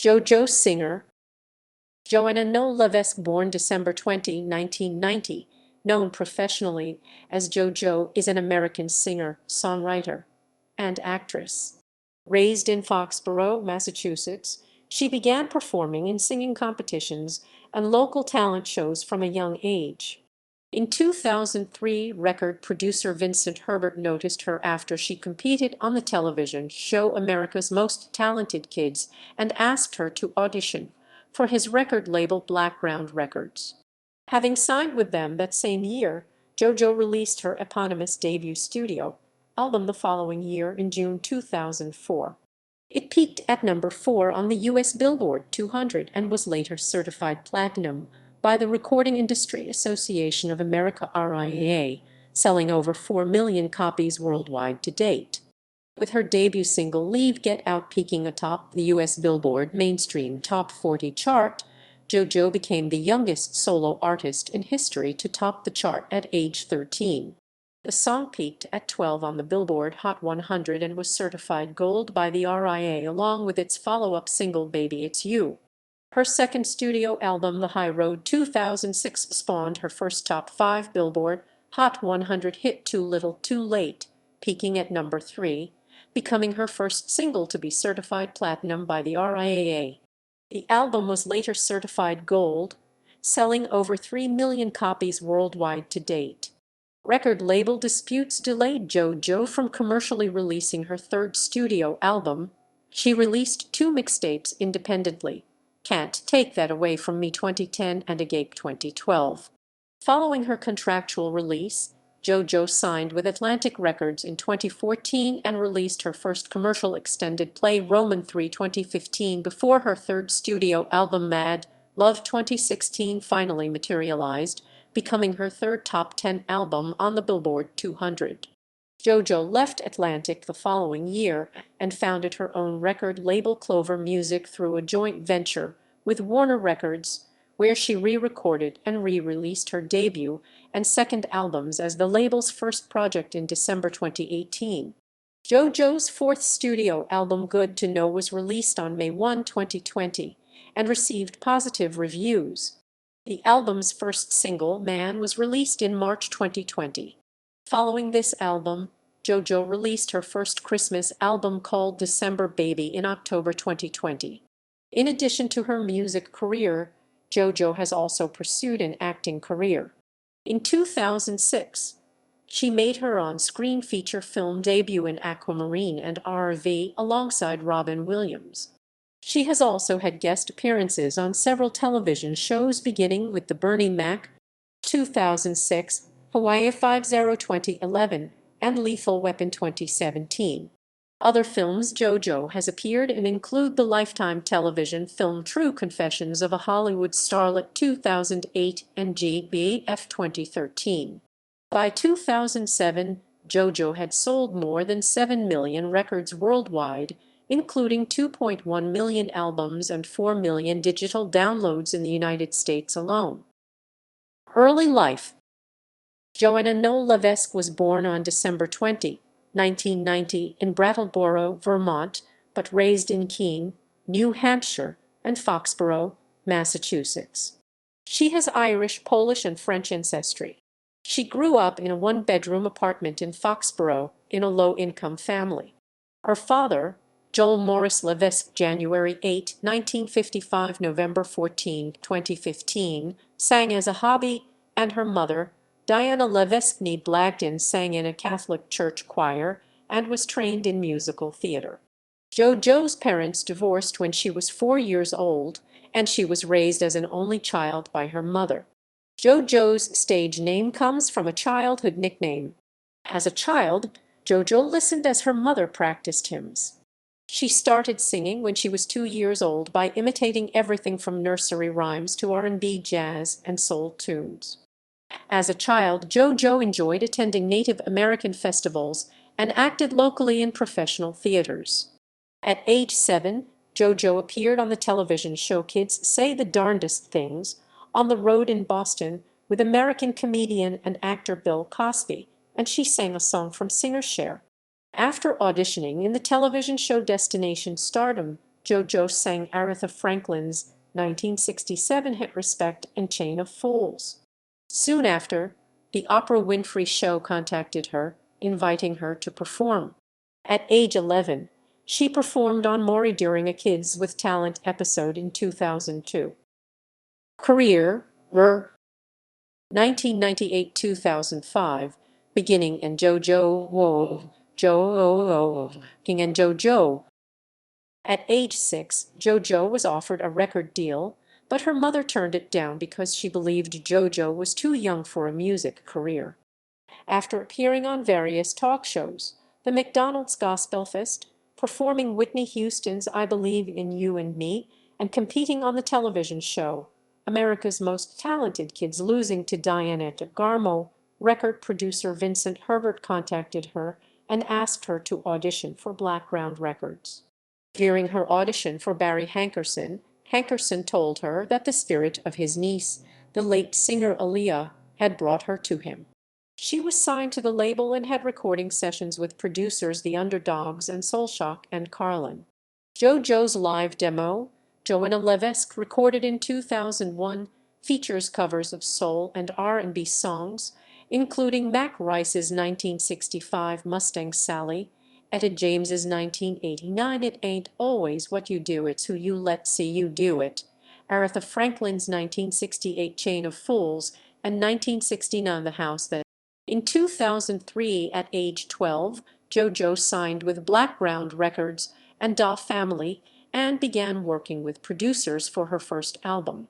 JoJo singer Joanna Noëlle Levesque, born December 20, 1990, known professionally as JoJo, is an American singer, songwriter, and actress. Raised in Foxborough, Massachusetts, she began performing in singing competitions and local talent shows from a young age. In 2003, record producer Vincent Herbert noticed her after she competed on the television show America's Most Talented Kids and asked her to audition for his record label Blackground Records. Having signed with them that same year, JoJo released her eponymous debut studio album the following year in June 2004. It peaked at number 4 on the US Billboard 200 and was later certified platinum by the Recording Industry Association of America (RIAA), selling over 4 million copies worldwide to date. With her debut single Leave Get Out peaking atop the US Billboard Mainstream Top 40 chart, JoJo became the youngest solo artist in history to top the chart at age 13. The song peaked at 12 on the Billboard Hot 100 and was certified gold by the RIAA along with its follow-up single Baby It's You. Her second studio album, The High Road 2006, spawned her first top 5 Billboard Hot 100 hit Too Little Too Late, peaking at number 3, becoming her first single to be certified platinum by the RIAA. The album was later certified gold, selling over 3 million copies worldwide to date. Record label disputes delayed JoJo from commercially releasing her third studio album. She released 2 mixtapes independently, Can't Take That Away From Me 2010 and Agápē 2012. Following her contractual release, JoJo signed with Atlantic Records in 2014 and released her first commercial extended play Roman 3 2015 before her third studio album Mad Love 2016 finally materialized, becoming her third top 10 album on the Billboard 200. JoJo left Atlantic the following year and founded her own record label Clover Music through a joint venture with Warner Records, where she re-recorded and re-released her debut and second albums as the label's first project in December 2018. JoJo's fourth studio album Good to Know was released on May 1, 2020, and received positive reviews. The album's first single, Man, was released in March 2020. Following this album, JoJo released her first Christmas album called December Baby in October 2020. In addition to her music career, JoJo has also pursued an acting career. In 2006, she made her on-screen feature film debut in Aquamarine and RV alongside Robin Williams. She has also had guest appearances on several television shows beginning with The Bernie Mac 2006, Hawaii 5-0 2011, and Lethal Weapon 2017. Other films JoJo has appeared in include the Lifetime television film True Confessions of a Hollywood Starlet 2008 and GBF 2013. By 2007, JoJo had sold more than 7 million records worldwide, including 2.1 million albums and 4 million digital downloads in the United States alone. Early life. Joanna Noëlle Levesque was born on December 20, 1990 in Brattleboro, Vermont, but raised in Keene, New Hampshire, and Foxborough, Massachusetts. She has Irish, Polish, and French ancestry. She grew up in a one-bedroom apartment in Foxborough in a low-income family. Her father, Joel Morris Levesque, January 8, 1955 – November 14, 2015, sang as a hobby, and her mother, Diana Levesque Blagden, sang in a Catholic church choir and was trained in musical theater. JoJo's parents divorced when she was 4 years old, and she was raised as an only child by her mother. JoJo's stage name comes from a childhood nickname. As a child, JoJo listened as her mother practiced hymns. She started singing when she was 2 years old by imitating everything from nursery rhymes to R&B, jazz, and soul tunes. As a child, JoJo enjoyed attending Native American festivals and acted locally in professional theaters. At age 7, JoJo appeared on the television show Kids Say the Darndest Things on the road in Boston with American comedian and actor Bill Cosby, and she sang a song from singer Cher. After auditioning in the television show Destination Stardom, JoJo sang Aretha Franklin's 1967 hit Respect and Chain of Fools. Soon after, the Oprah Winfrey Show contacted her, inviting her to perform. At age 11, she performed on Maury during a Kids with Talent episode in 2002. Career, 1998-2005, beginning and JoJo, King and JoJo. At age 6, JoJo was offered a record deal, but her mother turned it down because she believed JoJo was too young for a music career. After appearing on various talk shows, the McDonald's Gospel Fest, performing Whitney Houston's I Believe in You and Me, and competing on the television show America's Most Talented Kids, losing to Diana DeGarmo, record producer Vincent Herbert contacted her and asked her to audition for Blackground Records. During her audition for Barry Hankerson, Hankerson told her that the spirit of his niece, the late singer Aaliyah, had brought her to him. She was signed to the label and had recording sessions with producers The Underdogs and Soulshock and Carlin. JoJo's live demo, Joanna Levesque, recorded in 2001, features covers of soul and R&B songs, including Mac Rice's 1965 Mustang Sally, Etta James's 1989 It Ain't Always What You Do, It's Who You Let See You Do It, Aretha Franklin's 1968 Chain of Fools, and 1969 The House That. In 2003, at age 12, JoJo signed with Blackground Records and Da Family and began working with producers for her first album.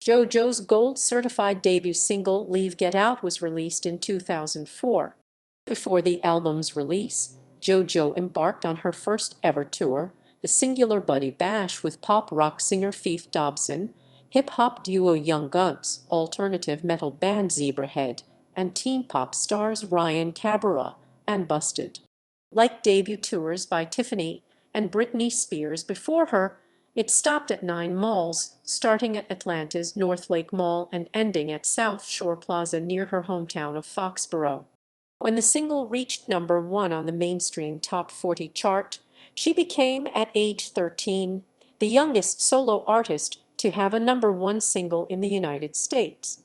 JoJo's gold-certified debut single Leave Get Out was released in 2004. Before the album's release, JoJo embarked on her first ever tour, the Singular Buddy Bash, with pop rock singer Fife Dobson, hip-hop duo Young Guns, alternative metal band Zebrahead, and teen pop stars Ryan Cabrera and Busted. Like debut tours by Tiffany and Britney Spears before her, it stopped at 9 malls, starting at Atlanta's North Lake Mall and ending at South Shore Plaza near her hometown of Foxborough. When the single reached #1 on the mainstream Top 40 chart, she became, at age 13, the youngest solo artist to have a #1 single in the United States.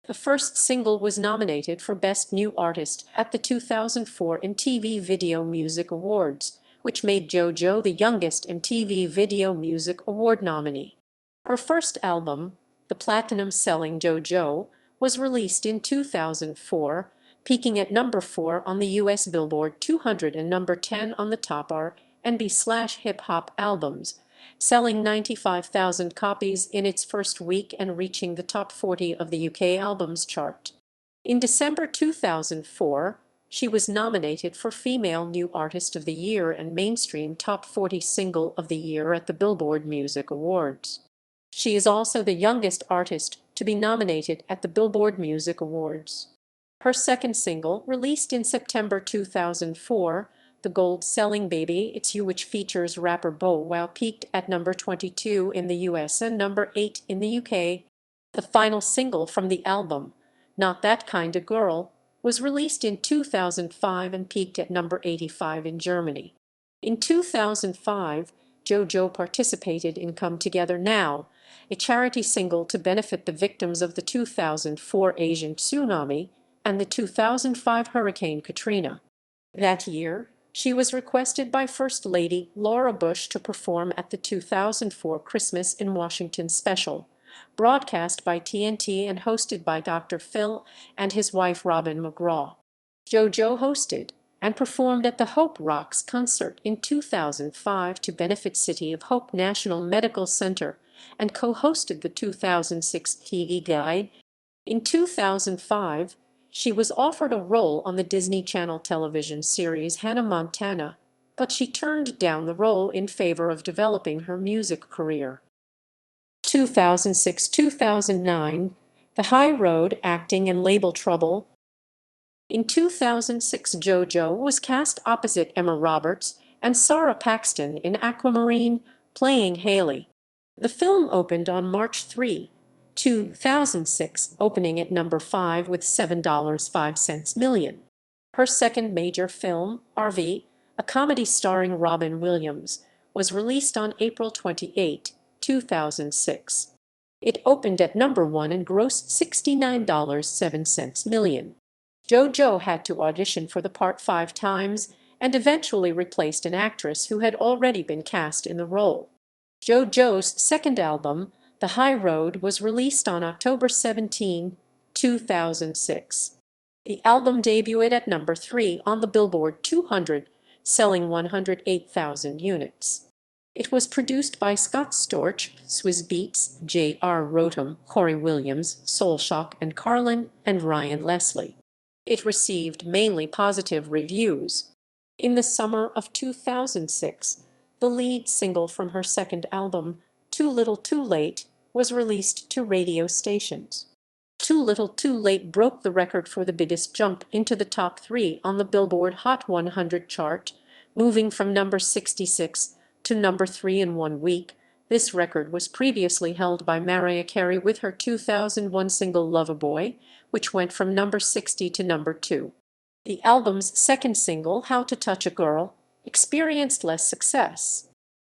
The first single was nominated for Best New Artist at the 2004 MTV Video Music Awards, which made JoJo the youngest MTV Video Music Award nominee. Her first album, the platinum-selling JoJo, was released in 2004, peaking at #4 on the US Billboard 200 and #10 on the top R&B/hip hop albums, selling 95,000 copies in its first week and reaching the top 40 of the UK albums chart. In December 2004, she was nominated for Female New Artist of the Year and Mainstream Top 40 Single of the Year at the Billboard Music Awards. She is also the youngest artist to be nominated at the Billboard Music Awards. Her second single, released in September 2004, the gold-selling Baby It's You, which features rapper Bow Wow, peaked at #22 in the US and #8 in the UK. The final single from the album, Not That Kinda Girl, was released in 2005 and peaked at #85 in Germany. In 2005, JoJo participated in Come Together Now, a charity single to benefit the victims of the 2004 Asian tsunami and the 2005 Hurricane Katrina. That year, she was requested by First Lady Laura Bush to perform at the 2004 Christmas in Washington special, broadcast by TNT and hosted by Dr. Phil and his wife Robin McGraw. JoJo hosted and performed at the Hope Rocks concert in 2005 to benefit City of Hope National Medical Center and co-hosted the 2006 TV Guide. In 2005, she was offered a role on the Disney Channel television series Hannah Montana, but she turned down the role in favor of developing her music career. 2006-2009, The High Road, acting and label trouble. In 2006, JoJo was cast opposite Emma Roberts and Sarah Paxton in Aquamarine, playing Haley. The film opened on March 3, 2006, opening at #5 with $7.05 million. Her second major film, RV, a comedy starring Robin Williams, was released on April 28, 2006. It opened at number 1 and grossed $69.07 million. JoJo had to audition for the part 5 times and eventually replaced an actress who had already been cast in the role. JoJo's second album, The High Road, was released on October 17, 2006. The album debuted at number 3 on the Billboard 200, selling 108,000 units. It was produced by Scott Storch, Swizz Beatz, J.R. Rotem, Corey Williams, Soulshock, and Carlin and Ryan Leslie. It received mainly positive reviews. In the summer of 2006, the lead single from her second album, Too Little Too Late, was released to radio stations. Too Little Too Late broke the record for the biggest jump into the top 3 on the Billboard Hot 100 chart, moving from number 66 to number 3 in 1 week. This record was previously held by Mariah Carey with her 2001 single Loverboy, which went from number 60 to number 2. The album's second single, How to Touch a Girl, experienced less success.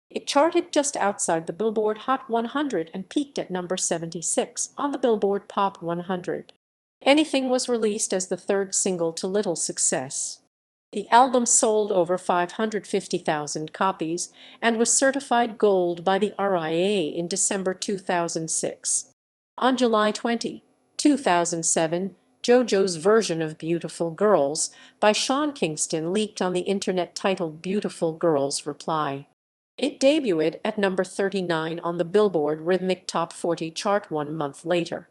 It charted just outside the Billboard Hot 100 and peaked at number 76 on the Billboard Pop 100. Anything was released as the third single to little success. The album sold over 550,000 copies and was certified gold by the RIAA in December 2006. On July 20, 2007, JoJo's version of Beautiful Girls by Sean Kingston leaked on the internet titled Beautiful Girls Reply. It debuted at number 39 on the Billboard Rhythmic Top 40 chart 1 month later.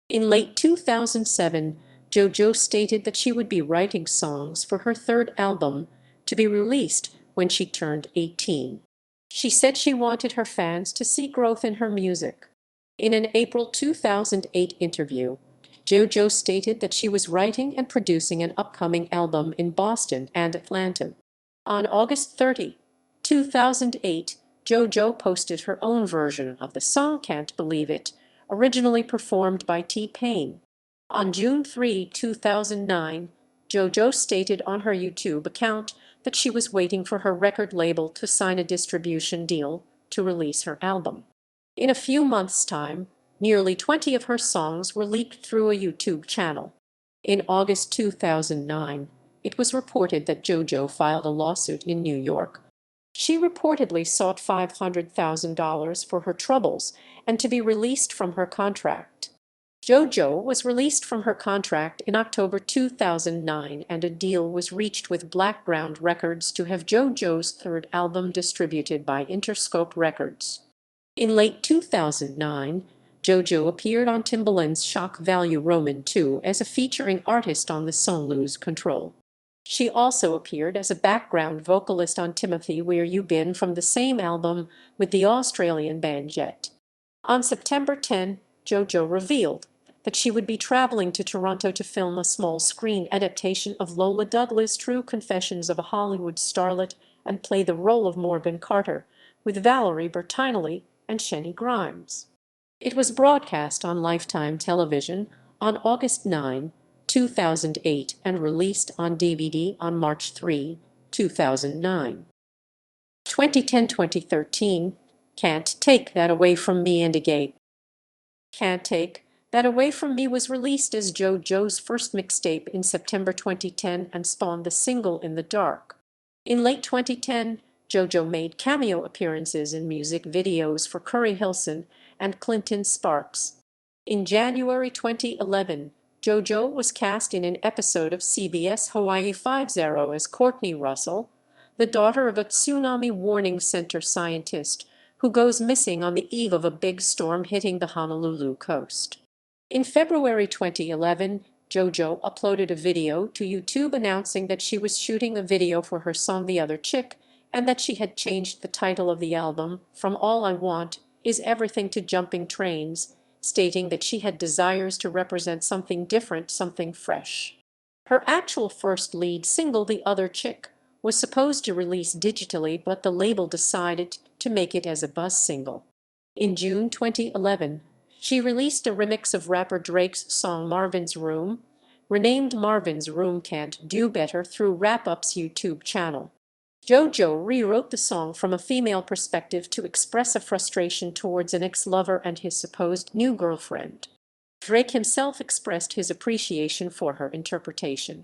In late 2007, JoJo stated that she would be writing songs for her third album, to be released when she turned 18. She said she wanted her fans to see growth in her music. In an April 2008 interview, JoJo stated that she was writing and producing an upcoming album in Boston and Atlanta. On August 30, 2008, JoJo posted her own version of the song Can't Believe It, originally performed by T-Pain. On June 3, 2009, JoJo stated on her YouTube account that she was waiting for her record label to sign a distribution deal to release her album. In a few months' time, nearly 20 of her songs were leaked through a YouTube channel. In August 2009, it was reported that JoJo filed a lawsuit in New York. She reportedly sought $500,000 for her troubles and to be released from her contract. JoJo was released from her contract in October 2009, and a deal was reached with Blackground Records to have JoJo's third album distributed by Interscope Records. In late 2009, JoJo appeared on Timbaland's Shock Value Roman II as a featuring artist on the song Lose Control. She also appeared as a background vocalist on Timothy Where You Been from the same album with the Australian band Jet. On September 10, JoJo revealed that she would be traveling to Toronto to film a small-screen adaptation of Lola Douglas' True Confessions of a Hollywood Starlet and play the role of Morgan Carter, with Valerie Bertinelli and Shenny Grimes. It was broadcast on Lifetime Television on August 9, 2008 and released on DVD on March 3, 2009. 2010-2013, Can't Take That Away From Me and Agápē. Can't Take That Away From Me was released as JoJo's first mixtape in September 2010 and spawned the single In the Dark. In late 2010, JoJo made cameo appearances in music videos for Curry Hilson and Clinton Sparks. In January 2011, JoJo was cast in an episode of CBS Hawaii 5-0 as Courtney Russell, the daughter of a tsunami warning center scientist who goes missing on the eve of a big storm hitting the Honolulu coast. In February 2011, JoJo uploaded a video to YouTube announcing that she was shooting a video for her song The Other Chick and that she had changed the title of the album from All I Want Is Everything to Jumping Trains, stating that she had desires to represent something different, something fresh. Her actual first lead single, The Other Chick, was supposed to release digitally, but the label decided to make it as a buzz single. In June 2011, she released a remix of rapper Drake's song Marvin's Room, renamed Marvin's Room Can't Do Better, through Wrap Up's YouTube channel. JoJo rewrote the song from a female perspective to express a frustration towards an ex-lover and his supposed new girlfriend. Drake himself expressed his appreciation for her interpretation.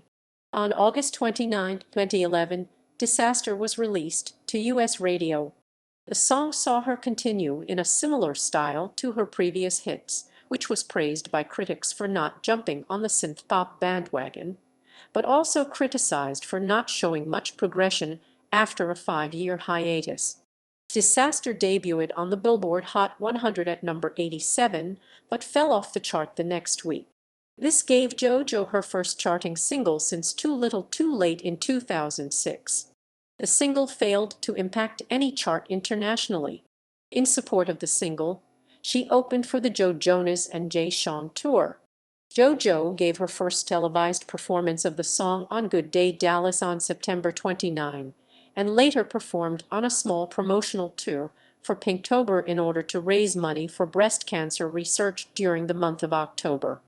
On August 29, 2011, Disaster was released to US radio. The song saw her continue in a similar style to her previous hits, which was praised by critics for not jumping on the synth-pop bandwagon, but also criticized for not showing much progression after a 5-year hiatus. Disaster debuted on the Billboard Hot 100 at number 87, but fell off the chart the next week. This gave JoJo her first charting single since Too Little Too Late in 2006. The single failed to impact any chart internationally. In support of the single, she opened for the Joe Jonas and Jay Sean tour. JoJo gave her first televised performance of the song on Good Day Dallas on September 29, and later performed on a small promotional tour for Pinktober in order to raise money for breast cancer research during the month of October.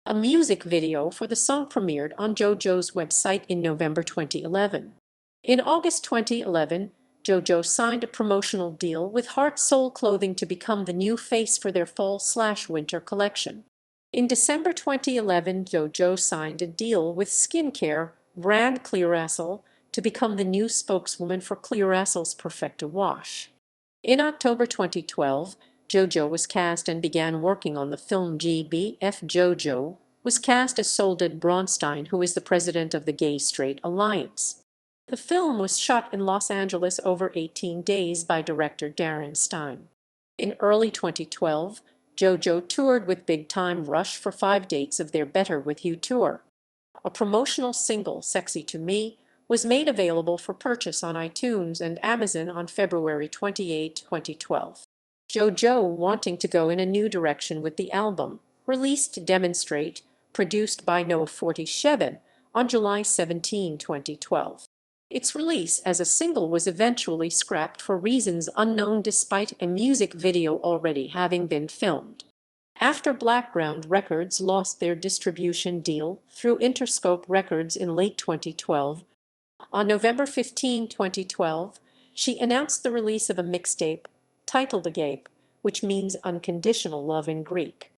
A music video for the song premiered on JoJo's website in November 2011. In August 2011, JoJo signed a promotional deal with Heart Soul Clothing to become the new face for their fall/winter collection. In December 2011, JoJo signed a deal with skincare brand Clearasil to become the new spokeswoman for Clearasil's Perfecta Wash. In October 2012, JoJo was cast and began working on the film GBF. JoJo was cast as Soledad Braunstein, who is the president of the Gay Straight Alliance. The film was shot in Los Angeles over 18 days by director Darren Stein. In early 2012, JoJo toured with Big Time Rush for 5 dates of their Better With You tour. A promotional single, Sexy to Me, was made available for purchase on iTunes and Amazon on February 28, 2012. JoJo, wanting to go in a new direction with the album, released Demonstrate, produced by No 47, on July 17, 2012. Its release as a single was eventually scrapped for reasons unknown despite a music video already having been filmed. After Blackground Records lost their distribution deal through Interscope Records in late 2012, on November 15, 2012, she announced the release of a mixtape titled Agápē, which means unconditional love in Greek.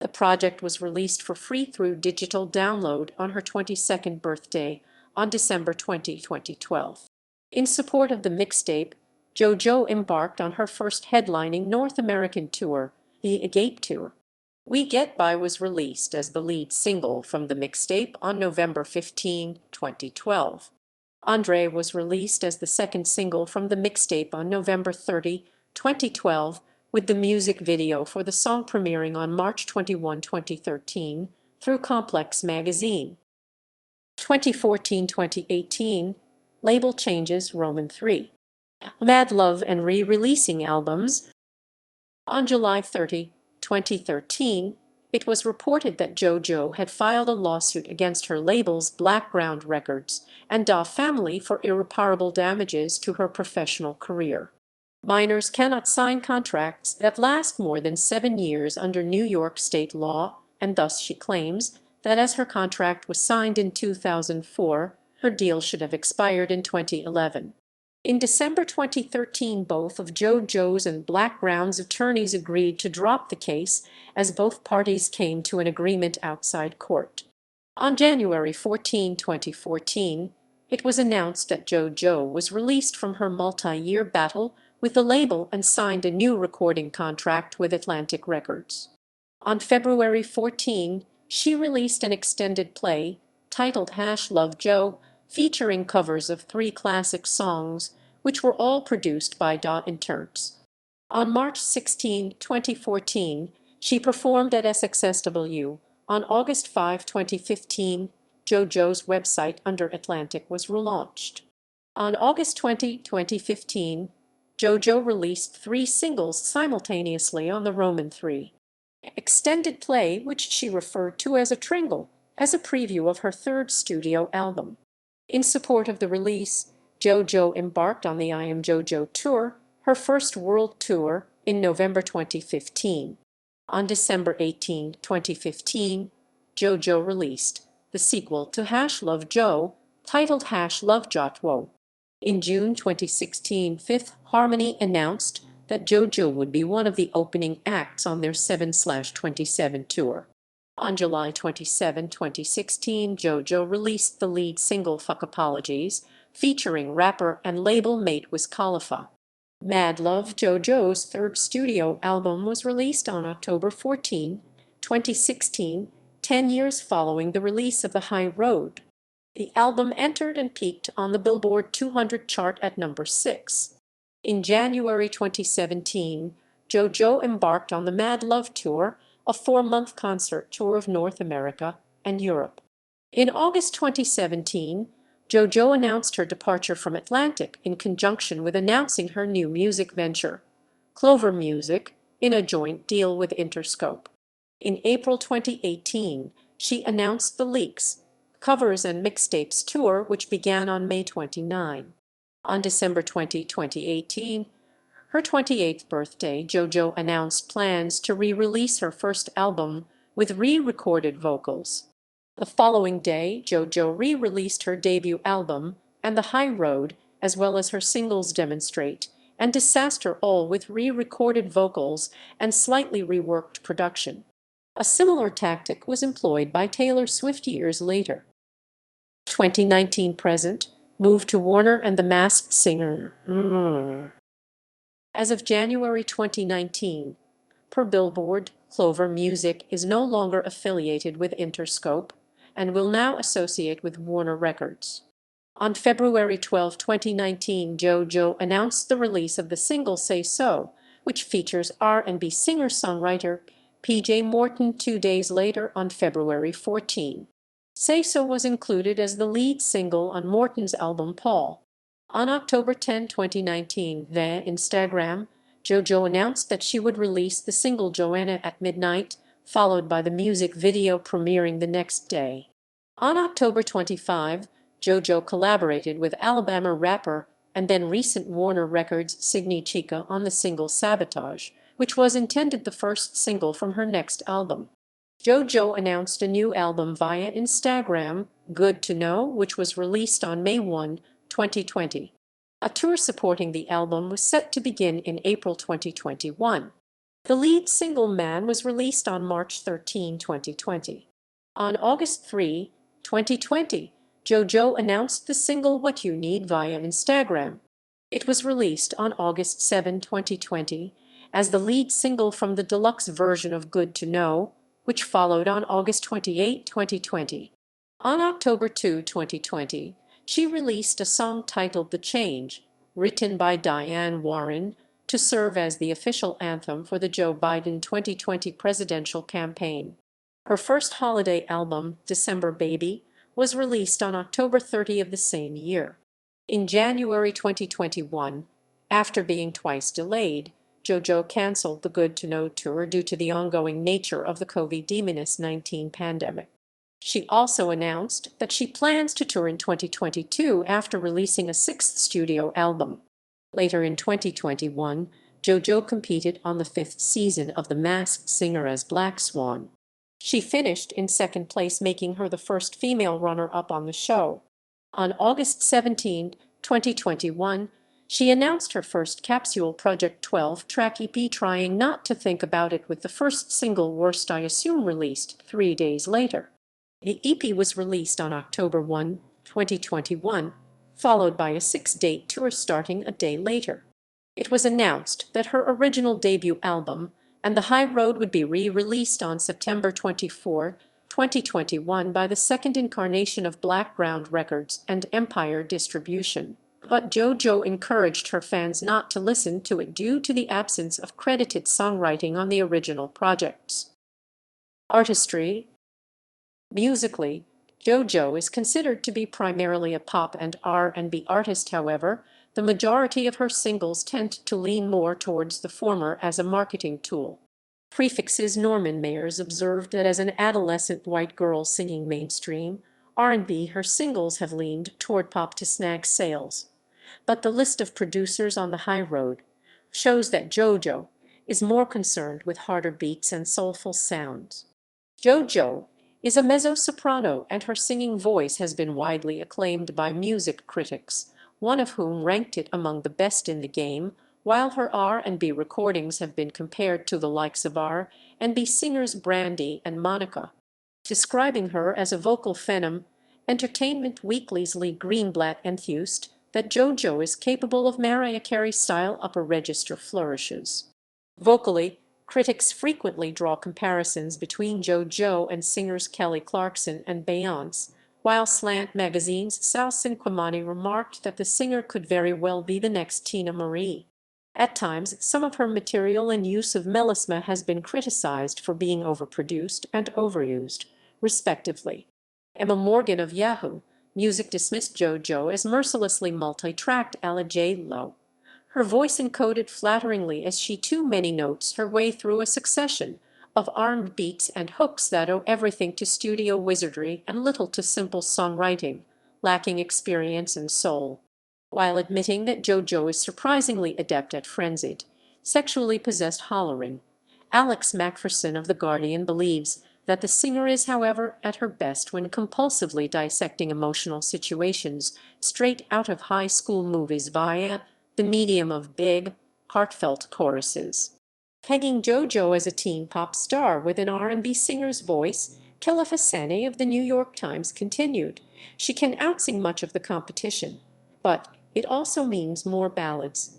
The project was released for free through digital download on her 22nd birthday on December 20, 2012. In support of the mixtape, JoJo embarked on her first headlining North American tour, the Agápē Tour. We Get By was released as the lead single from the mixtape on November 15, 2012. Andre was released as the second single from the mixtape on November 30, 2012, with the music video for the song premiering on March 21, 2013, through Complex Magazine. 2014-2018, label changes Roman 3. Mad Love and re-releasing albums. On July 30, 2013, it was reported that JoJo had filed a lawsuit against her labels Blackground Records and Da Family for irreparable damages to her professional career. Minors cannot sign contracts that last more than 7 years under New York state law, and thus she claims that as her contract was signed in 2004, her deal should have expired in 2011. In December 2013, both of JoJo's and Blackground's attorneys agreed to drop the case as both parties came to an agreement outside court. On January 14, 2014, it was announced that JoJo was released from her multi-year battle with the label and signed a new recording contract with Atlantic Records. On February 14, she released an extended play titled #Love Joe, featuring covers of 3 classic songs, which were all produced by Da Interns. On March 16, 2014, she performed at SXSW. On August 5, 2015, JoJo's website under Atlantic was relaunched. On August 20, 2015, JoJo released 3 singles simultaneously on the Roman 3 extended play, which she referred to as a tringle, as a preview of her 3rd studio album. In support of the release, JoJo embarked on the I Am JoJo tour, her first world tour, in November 2015. On December 18, 2015, JoJo released the sequel to #Love Joe, titled #Love Jotwo. In June 2016, Fifth Harmony announced that JoJo would be one of the opening acts on their 7/27 tour. On July 27, 2016, JoJo released the lead single Fuck Apologies, featuring rapper and label mate Wiz Khalifa. Mad Love, JoJo's third studio album, was released on October 14, 2016, 10 years following the release of The High Road. The album entered and peaked on the Billboard 200 chart at number 6. In January 2017, JoJo embarked on the Mad Love Tour, a 4-month concert tour of North America and Europe. In August 2017, JoJo announced her departure from Atlantic in conjunction with announcing her new music venture, Clover Music, in a joint deal with Interscope. In April 2018, she announced the Leaks, Covers and Mixtapes tour, which began on May 29. On December 20, 2018, her 28th birthday, JoJo announced plans to re-release her first album with re-recorded vocals. The following day, JoJo re-released her debut album, And the High Road, as well as her singles Demonstrate and Disaster, all with re-recorded vocals and slightly reworked production. A similar tactic was employed by Taylor Swift years later. 2019 present, move to Warner and The Masked Singer. As of January 2019, per Billboard, Clover Music is no longer affiliated with Interscope and will now associate with Warner Records. On February 12, 2019, JoJo announced the release of the single Say So, which features R&B singer-songwriter PJ Morton 2 days later. On February 14, Say So was included as the lead single on Morton's album Paul. On October 10, 2019, via Instagram, JoJo announced that she would release the single Joanna at Midnight, followed by the music video premiering the next day. On October 25, JoJo collaborated with Alabama rapper and then recent Warner Records signee Chica on the single Sabotage, which was intended the first single from her next album. JoJo announced a new album via Instagram, Good to Know, which was released on May 1, 2020. A tour supporting the album was set to begin in April 2021. The lead single Man was released on March 13, 2020. On August 3, 2020, JoJo announced the single What You Need via Instagram. It was released on August 7, 2020, as the lead single from the deluxe version of Good to Know, which followed on August 28, 2020. On October 2, 2020, she released a song titled The Change, written by Diane Warren, to serve as the official anthem for the Joe Biden 2020 presidential campaign. Her first holiday album, December Baby, was released on October 30 of the same year. In January 2021, after being twice delayed, JoJo canceled the Good to Know tour due to the ongoing nature of the COVID-19 pandemic. She also announced that she plans to tour in 2022 after releasing a sixth studio album. Later in 2021, JoJo competed on the 5th season of The Masked Singer as Black Swan. She finished in second place, making her the first female runner-up on the show. On August 17, 2021, she announced her first capsule project 12-track EP, Trying Not to Think About It, with the first single Worst I Assume released 3 days later. The EP was released on October 1, 2021, followed by a 6-date tour starting a day later. It was announced that her original debut album, And the High Road, would be re-released on September 24, 2021 by the second incarnation of Blackground Records and Empire Distribution. But JoJo encouraged her fans not to listen to it due to the absence of credited songwriting on the original projects. Artistry. Musically, JoJo is considered to be primarily a pop and R&B artist. However, the majority of her singles tend to lean more towards the former as a marketing tool. Prefixes. Norman Mayers observed that as an adolescent white girl singing mainstream R&B, her singles have leaned toward pop to snag sales. But the list of producers on the High Road shows that JoJo is more concerned with harder beats and soulful sounds. JoJo is a mezzo-soprano, and her singing voice has been widely acclaimed by music critics, one of whom ranked it among the best in the game, while her R&B recordings have been compared to the likes of R&B singers Brandy and Monica. Describing her as a vocal phenom, Entertainment Weekly's Lee Greenblatt enthused that JoJo is capable of Mariah Carey-style upper register flourishes. Vocally, critics frequently draw comparisons between JoJo and singers Kelly Clarkson and Beyoncé, while Slant Magazine's Sal Cinquemani remarked that the singer could very well be the next Tina Marie. At times, some of her material and use of melisma has been criticized for being overproduced and overused, respectively. Emma Morgan of Yahoo! Music dismissed JoJo as mercilessly multi-tracked a la J.Lo. Her voice encoded flatteringly as she too many notes her way through a succession of armed beats and hooks that owe everything to studio wizardry and little to simple songwriting, lacking experience and soul. While admitting that JoJo is surprisingly adept at frenzied, sexually possessed hollering, Alex Macpherson of The Guardian believes that the singer is, however, at her best when compulsively dissecting emotional situations straight out of high school movies via the medium of big, heartfelt choruses. Pegging JoJo as a teen pop star with an R&B singer's voice, Kella Fasani of the New York Times continued, "She can outsing much of the competition, but it also means more ballads."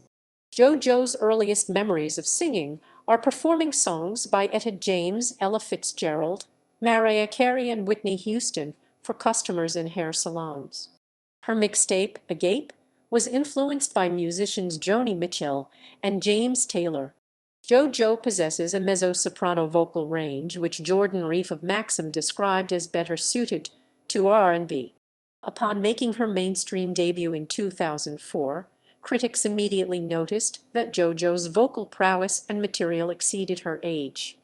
JoJo's earliest memories of singing are performing songs by Etta James, Ella Fitzgerald, Mariah Carey, and Whitney Houston for customers in hair salons. Her mixtape, Agápē, was influenced by musicians Joni Mitchell and James Taylor. JoJo possesses a mezzo-soprano vocal range which Jordan Reef of Maxim described as better suited to R&B. Upon making her mainstream debut in 2004, critics immediately noticed that JoJo's vocal prowess and material exceeded her age.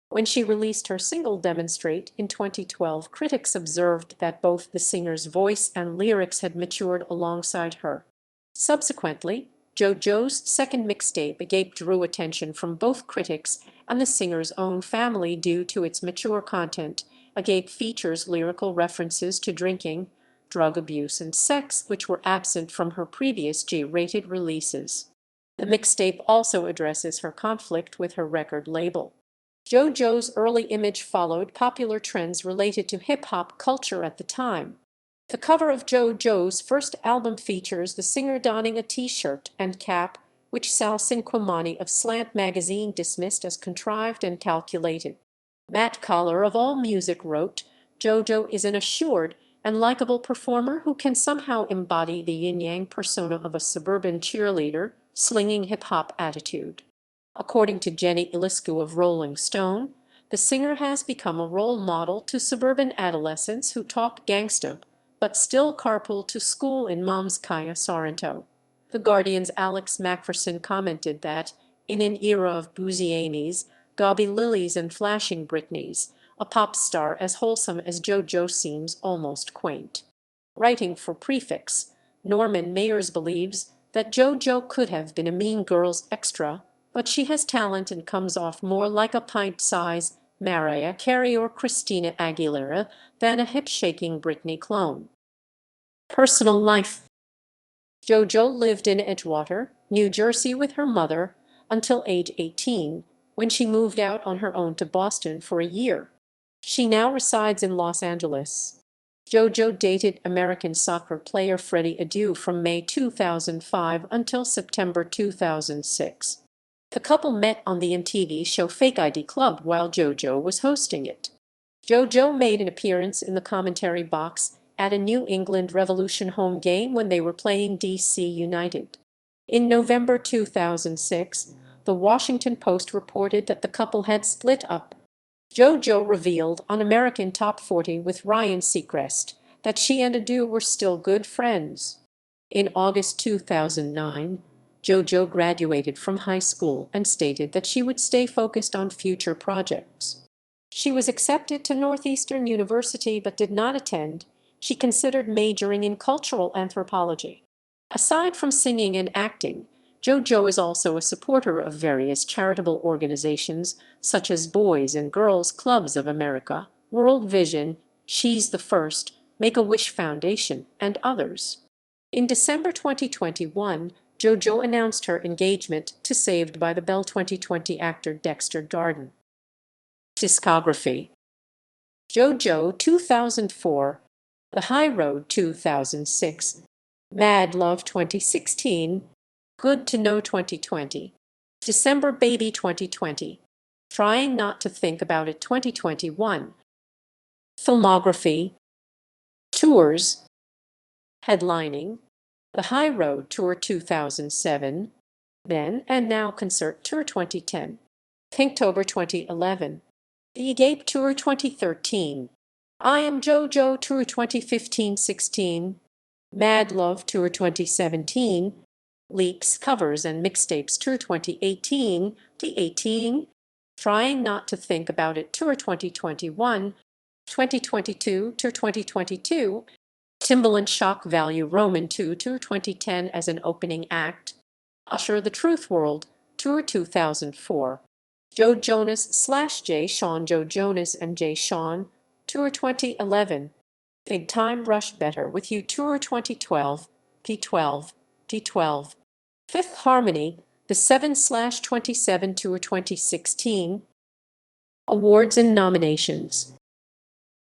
When she released her single Demonstrate in 2012, critics observed that both the singer's voice and lyrics had matured alongside her. Subsequently, JoJo's second mixtape, Agápē, drew attention from both critics and the singer's own family due to its mature content. Agápē features lyrical references to drinking, drug abuse, and sex, which were absent from her previous G-rated releases. The mixtape also addresses her conflict with her record label. JoJo's early image followed popular trends related to hip-hop culture at the time. The cover of JoJo's first album features the singer donning a T-shirt and cap, which Sal Cinquemani of Slant Magazine dismissed as contrived and calculated. Matt Collar of AllMusic wrote, "JoJo is an assured and likable performer who can somehow embody the yin-yang persona of a suburban cheerleader, slinging hip-hop attitude." According to Jenny Iliscu of Rolling Stone, the singer has become a role model to suburban adolescents who talk gangsta but still carpool to school in Mom's Kaya Sorrento. The Guardian's Alex Macpherson commented that, in an era of boozy Amy's, gauby Lilies, and flashing Britneys, a pop star as wholesome as JoJo seems almost quaint. Writing for Prefix, Norman Mayers believes that JoJo could have been a Mean Girls extra, but she has talent and comes off more like a pint-size Mariah Carey or Christina Aguilera than a hip-shaking Britney clone. Personal life. JoJo lived in Edgewater, New Jersey with her mother until age 18, when she moved out on her own to Boston for a year. She now resides in Los Angeles. JoJo dated American soccer player Freddie Adu from May 2005 until September 2006. The couple met on the MTV show Fake ID Club while JoJo was hosting it. JoJo made an appearance in the commentary box at a New England Revolution home game when they were playing DC United. In November 2006, the Washington Post reported that the couple had split up. JoJo revealed on American Top 40 with Ryan Seacrest that she and Adu were still good friends. In August 2009, JoJo graduated from high school and stated that she would stay focused on future projects. She was accepted to Northeastern University but did not attend. She considered majoring in cultural anthropology. Aside from singing and acting, JoJo is also a supporter of various charitable organizations such as Boys and Girls Clubs of America, World Vision, She's the First, Make-A-Wish Foundation, and others. In December 2021, JoJo announced her engagement to Saved by the Bell 2020 actor Dexter Garden. Discography: JoJo 2004, The High Road 2006, Mad Love 2016, Good to Know 2020, December Baby 2020, Trying Not to Think About It 2021. Filmography: Tours: Headlining: The High Road Tour 2007, Then and Now Concert Tour 2010, Pinktober 2011, The Agápē Tour 2013, I Am JoJo Tour 2015-16, Mad Love Tour 2017, Leaks, Covers and Mixtapes Tour 2018, Trying Not to Think About It Tour 2021, 2022 Tour 2022, Timbaland Shock Value Roman II Tour 2010 as an opening act, Usher The Truth World Tour 2004, Joe Jonas/Jay Sean Joe Jonas and Jay Sean Tour 2011, Big Time Rush Better With You Tour 2012, P12, D12, Fifth Harmony The 7/27 Tour 2016. Awards and nominations: